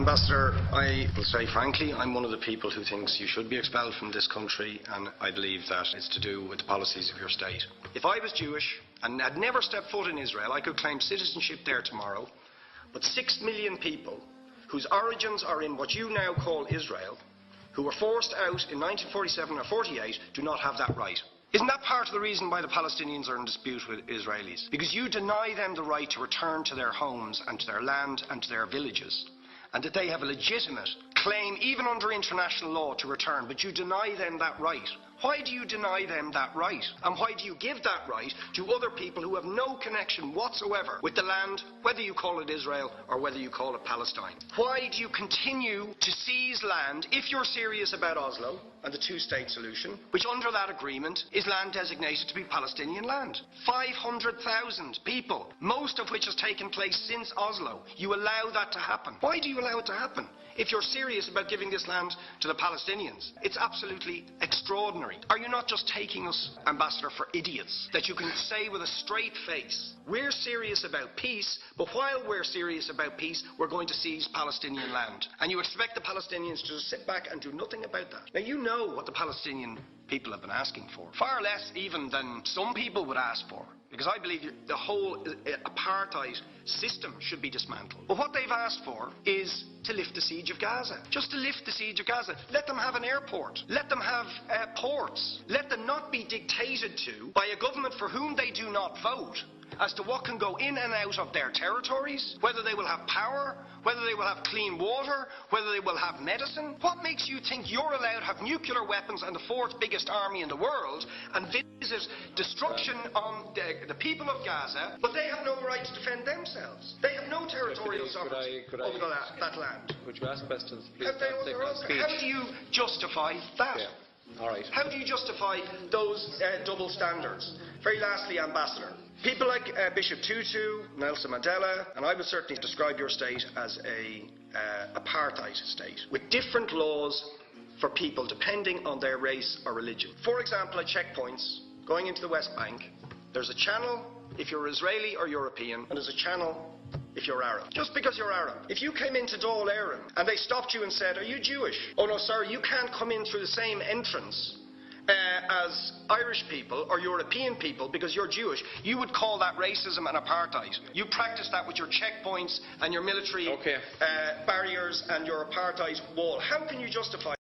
Ambassador, I will say frankly, I'm one of the people who thinks you should be expelled from this country, and I believe that it's to do with the policies of your state. If I was Jewish and had never stepped foot in Israel, I could claim citizenship there tomorrow, but 6 million people whose origins are in what you now call Israel, who were forced out in 1947 or 48, do not have that right. Isn't that part of the reason why the Palestinians are in dispute with Israelis? Because you deny them the right to return to their homes and to their land and to their villages, and that they have a legitimate claim, even under international law, to return, but you deny them that right. Why do you deny them that right? And why do you give that right to other people who have no connection whatsoever with the land, whether you call it Israel or whether you call it Palestine? Why do you continue to seize land, if you're serious about Oslo and the two-state solution, which under that agreement is land designated to be Palestinian land? 500,000 people, most of which has taken place since Oslo. You allow that to happen. Why do you allow it to happen? If you're serious about giving this land to the Palestinians, it's absolutely extraordinary. Are you not just taking us, Ambassador, for idiots? That you can say with a straight face, we're serious about peace, but while we're serious about peace, we're going to seize Palestinian land. And you expect the Palestinians to just sit back and do nothing about that. Now, you know what the Palestinian people have been asking for. Far less even than some people would ask for. Because I believe the whole apartheid system should be dismantled. But what they've asked for is to lift the siege of Gaza. Just to lift the siege of Gaza. Let them have an airport. Let them have ports. Let them not be dictated to by a government for whom they do not vote as to what can go in and out of their territories, whether they will have power, whether they will have clean water, whether they will have medicine. What makes you think you're allowed to have nuclear weapons and the fourth biggest army in the world and visit destruction on the people of Gaza, but they have no right to defend themselves? They have no territorial sovereignty over that land. Would you ask questions, please? How do you justify that? Yeah. All right. How do you justify those double standards? Very lastly, Ambassador, people like Bishop Tutu, Nelson Mandela, and I would certainly describe your state as a apartheid state, with different laws for people depending on their race or religion. For example, at checkpoints going into the West Bank, there's a channel if you're Israeli or European, and there's a channel if you're Arab. Just because you're Arab. If you came into Dáil Éireann and they stopped you and said, "Are you Jewish?" "Oh no, sorry, you can't come in through the same entrance as Irish people or European people because you're Jewish," you would call that racism and apartheid. You practice that with your checkpoints and your military barriers and your apartheid wall. How can you justify